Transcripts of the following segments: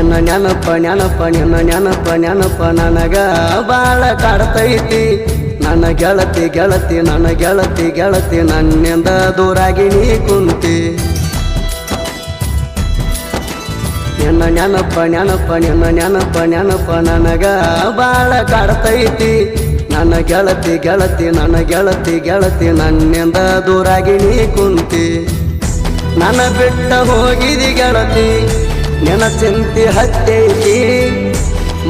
ನಿನ್ನ ನೆನಪ ನೆನಪ ನಿನ್ನ ನೆನಪ ನೆನಪ ನನಗ ಬಾಳ ಕಾಡ್ತೈತಿ ನನ್ನ ಗೆಳತಿ ಗೆಳತಿ ನನ್ನ ಗೆಳತಿ ಗೆಳತಿ ನನ್ನಿಂದ ದೂರಾಗಿ ನೀ ಕುಂತಿ ನಿನ್ನ ನೆನಪ ನೆನಪ ನಿನ್ನ ನೆನಪ ನೆನಪ ನನಗ ಬಾಳ ಕಾಡ್ತೈತಿ ನನ್ನ ಗೆಳತಿ ಗೆಳತಿ ನನ್ನ ಗೆಳತಿ ಗೆಳತಿ ನನ್ನಿಂದ ದೂರಾಗಿ ನೀ ಕುಂತಿ ನನ್ನ ಬಿಟ್ಟ ಹೋಗಿದಿ ಗೆಳತಿ ನಿನ್ನ ಚಿಂತೆ ಹತ್ತೈತಿ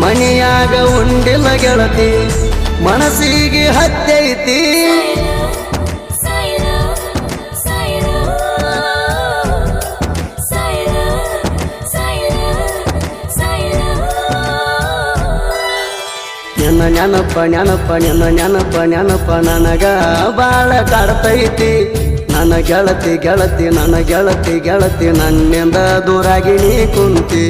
ಮನಿಯಾಗ ಉಂಡಿಲ್ಲ ಗೆಳತಿ ಮನಸ್ಸಿಗೆ ಹತ್ತೈತಿ ನಿನ್ನ ನೆನಪ ನೆನಪ ನಿನ್ನ ನೆನಪ ನೆನಪ ನನಗ ಬಾಳ ಕಾಡ್ತೈತಿ ನನ್ನ ಗೆಳತಿ ಗೆಳತಿ ನನ್ನ ಗೆಳತಿ ಗೆಳತಿ ನನ್ನಿಂದ ದೂರಾಗಿ ನೀ ಕುಂತಿ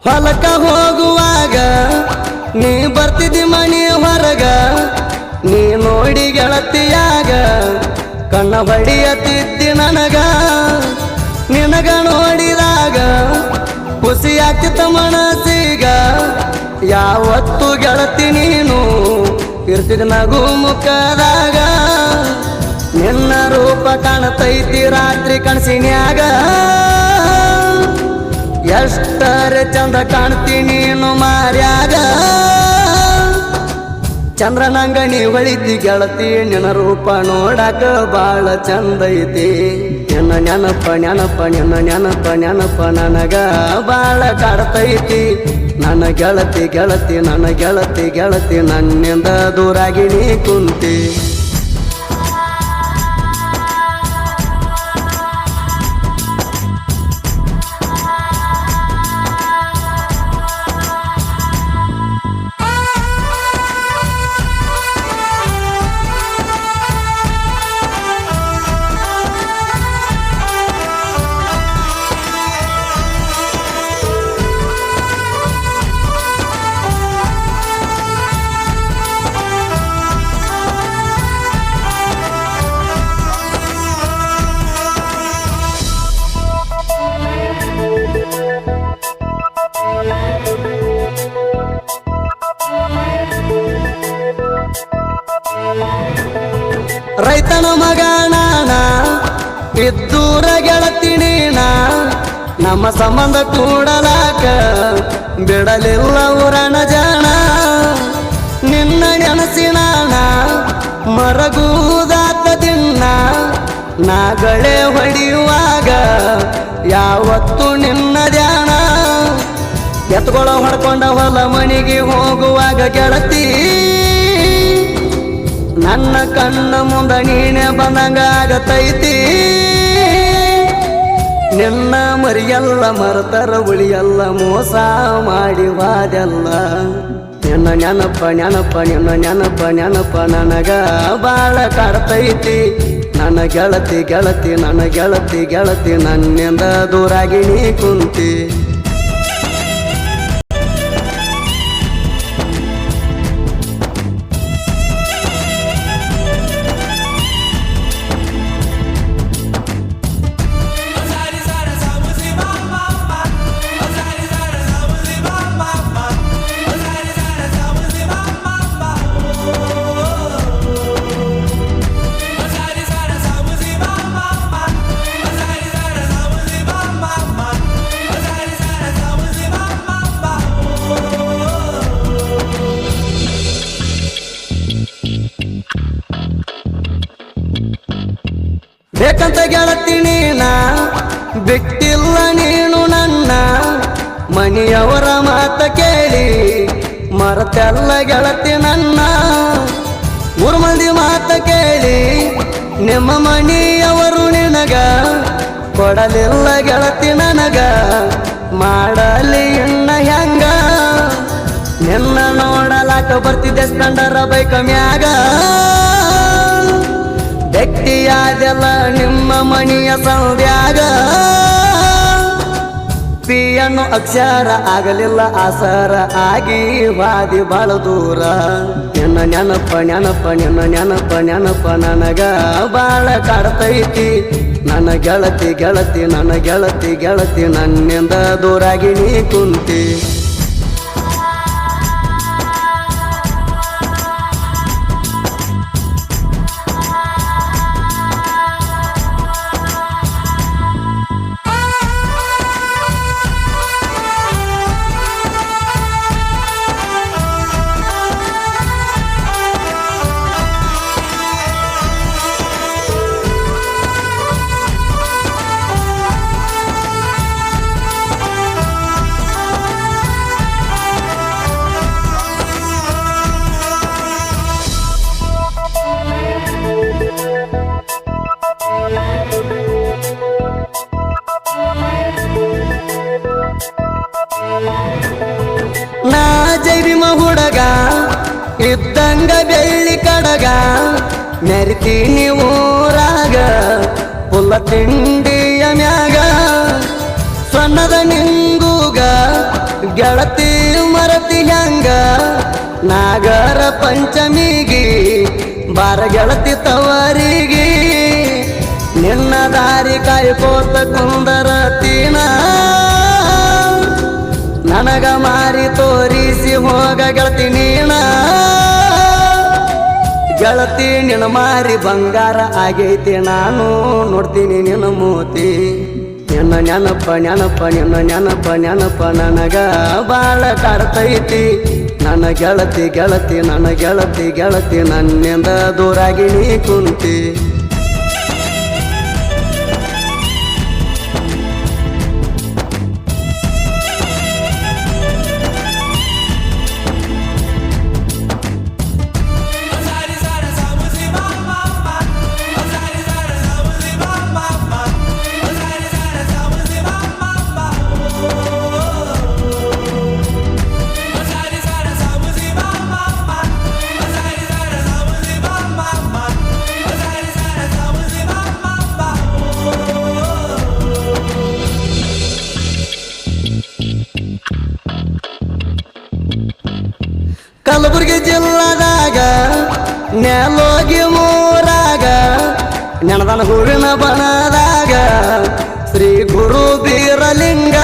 ಹೊಲಕ ಹೋಗುವಾಗ ನೀ ಬರ್ತಿದ್ದಿ ಮನಿ ಹೊರಗ ನೀ ನೋಡಿ ಗೆಳತಿಯಾಗ ಕಣ್ಣ ಹೊಡಿಯತಿದ್ದಿ ನನಗ ನಿನಗ ನೋಡಿದಾಗ ಖುಷಿ ಆಗ್ತಿತ್ತ ಮನಸ್ಸಿಗ ಯಾವತ್ತು ಗೆಳತಿ ನೀನು ಇರ್ತಿದ್ ನಗು ಮುಖದಾಗ ನಿನ್ನ ರೂಪ ಕಾಣತೈತಿ ರಾತ್ರಿ ಕನಸಿನ್ಯಾಗ ಎಷ್ಟರೆ ಚಂದ ಕಾಣ್ತೀನಿ ನೀನು ಮಾರ್ಯಾಗ ಚಂದ್ರನಂಗ ನೀ ಹೊಳಿತಿ ಗೆಳತಿ ನಿನ್ನ ರೂಪ ನೋಡಕ ಬಾಳ ಚಂದ ಐತಿ ನಿನ್ನ ನೆನಪ ನೆನಪ ನಿನ್ನ ನೆನಪ ನೆನಪ ನನಗ ಬಾಳ ಕಾಡ್ತೈತಿ ನನ್ನ ಗೆಳತಿ ಗೆಳತಿ ನನ್ನ ಗೆಳತಿ ಗೆಳತಿ ನನ್ನಿಂದ ದೂರಾಗಿ ನೀ ಕುಂತಿ ರೈತನ ಮಗ ನಾನ ಇದ್ದೂರ ಗೆಳತಿ ನೀನ ನಮ್ಮ ಸಂಬಂಧ ಕೂಡಲಾಕ ಬಿಡಲಿಲ್ಲ ಊರನ ಜನ ನಿನ್ನ ನೆನಸಿನಾನ ಮರಗುವುದಾತ ದಿನ ನಾಗಳೆ ಹೊಡೆಯುವಾಗ ಯಾವತ್ತು ನಿನ್ನ ಧ್ಯಾನ ಎತ್ಕೊಳ ಹೊಡ್ಕೊಂಡ ಹೊಲ ಮನಿಗೆ ಹೋಗುವಾಗ ಗೆಳತಿ ನನ್ನ ಕಣ್ಣ ಮುಂದ ನೀನೆ ಬಂದಂಗ ಆಗತೈತಿ ನಿನ್ನ ಮರಿಯಲ್ಲ ಮರತರ ಉಳಿಯಲ್ಲ ಮೋಸ ಮಾಡಿ ವಾದೆಲ್ಲ ನಿನ್ನ ನೆನಪ ನೆನಪ ನಿನ್ನ ನೆನಪ ನೆನಪ ನನಗ ಬಾಳ ಕಾಡ್ತೈತಿ ನನ್ನ ಗೆಳತಿ ಗೆಳತಿ ನನ್ನ ಗೆಳತಿ ಗೆಳತಿ ನನ್ನಿಂದ ದೂರಾಗಿ ನೀ ಕುಂತಿ ಬೇಕಂತ ಗೆಳತಿ ನೀನ ಬಿಟ್ಟಿಲ್ಲ ನೀನು ನನ್ನ ಮನೆಯವರ ಮಾತ ಕೇಳಿ ಮರತೆಲ್ಲ ಗೆಳತಿ ನನ್ನ ಮೂರು ಮಂದಿ ಮಾತ ಕೇಳಿ ನಿಮ್ಮ ಮಣಿಯವರು ನಿನಗ ಕೊಡಲಿಲ್ಲ ಗೆಳತಿ ನನಗ ಮಾಡಲಿ ಇನ್ನ ಹೆಂಗ ನಿನ್ನ ನೋಡಲಾಕ ಬರ್ತಿದ್ದೆ ಸ್ಪೆಂಡರ ಬೈಕ ಮ್ಯಾಗ ವ್ಯಕ್ತಿಯಾದೆಲ್ಲ ನಿಮ್ಮ ಮಣಿಯ ಸಂಧ್ಯಾಗ ಪಿಯನ್ನು ಅಕ್ಷರ ಆಗಲಿಲ್ಲ ಆಸರ ಆಗಿ ವಾದಿ ಬಾಳ ದೂರ ನಿನ್ನ ನೆನಪ ನೆನಪ ನಿನ್ನ ನೆನಪ ನೆನಪ ನನಗ ಬಾಳ ಕಾಡ್ತೈತಿ ನನ್ನ ಗೆಳತಿ ಗೆಳತಿ ನನ್ನ ಗೆಳತಿ ಗೆಳತಿ ನನ್ನಿಂದ ದೂರಾಗಿ ನೀ ಕುಂತಿ ನಾ ಜೈವಿಮ ಹುಡುಗ ಇದ್ದಂಗ ಬೆಳ್ಳಿ ಕಡಗ ಮೆರಿತೀನಿ ಊರಾಗ ಪುಲ್ಲ ತಿಂಡಿಯ ಮ್ಯಾಗ ಸಣ್ಣದ ನಿಂಗೂಗ ಗೆಳತಿ ಮರತಿ ಹಂಗ ನಾಗರ ಪಂಚಮಿಗಿ ಬಾರ ಗೆಳತಿ ತವರಿಗೆ ನಿನ್ನ ದಾರಿ ಕಾಯ್ಕೋತ ಕುಂದರತೀನ ನನಗ ಮಾರಿ ತೋರಿಸಿ ಹೋಗ ಗೆಳತಿ ನೀನ ಗೆಳತಿ ನಿನ್ನ ಮಾರಿ ಬಂಗಾರ ಆಗೈತಿ ನಾನು ನೋಡ್ತೀನಿ ನಿನ್ನ ಮೂತಿ ನಿನ್ನ ನೆನಪ ನೆನಪ ನಿನ್ನ ನೆನಪ ನೆನಪ ನನಗ ಬಾಳ ಕಾಡ್ತೈತಿ ನನ್ನ ಗೆಳತಿ ಗೆಳತಿ ನನ್ನ ಗೆಳತಿ ಗೆಳತಿ ನನ್ನಿಂದ ದೂರಾಗಿ ನೀ ಕುಂತಿ ಕಲಬುರ್ಗಿ ಜಿಲ್ಲಾದಾಗ ನೆಲೋಗಿ ಮೂರಾಗ ನೆನದನ ಹೂವಿನ ಬನದಾಗ ಶ್ರೀ ಗುರು ಬೀರಲಿಂಗ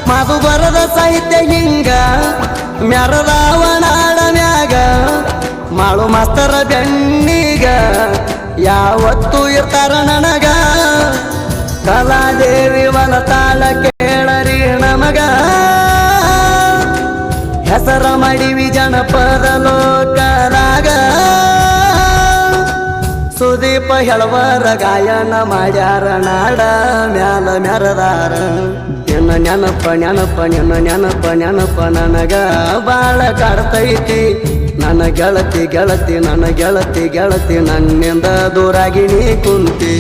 ಮಾತು ಬರದ ಸಾಹಿತ್ಯ ಹಿಂಗ ಮೆರದಾವನಾಡ ಮ್ಯಾಗ ಮಾಳು ಮಾಸ್ತರ ಬೆನ್ನಿಗ ಯಾವತ್ತು ಇರ್ತಾರ ನನಗ ಕಲಾದೇವಿ ವನತಾಳ ಕೇಳರಿ ನಮಗ ಹೆಸರ ಮಾಡಿವಿ ಜನಪದ ಲೋಕದಾಗ ಸುದೀಪ ಹೆಳವರ ಗಾಯನ ಮಾಡ್ಯಾರ ನಾಡ ಮ್ಯಾಲ ಮೆರದಾರ ನಿನ್ನ ನೆನಪ ನೆನಪ ನಿನ್ನ ನೆನಪ ನೆನಪ ನನಗ ಬಾಳ ಕಾಡ್ತೈತಿ ನನ್ನ ಗೆಳತಿ ಗೆಳತಿ ನನ್ನ ಗೆಳತಿ ಗೆಳತಿ ನನ್ನಿಂದ ದೂರಾಗಿ ನೀ ಕುಂತಿ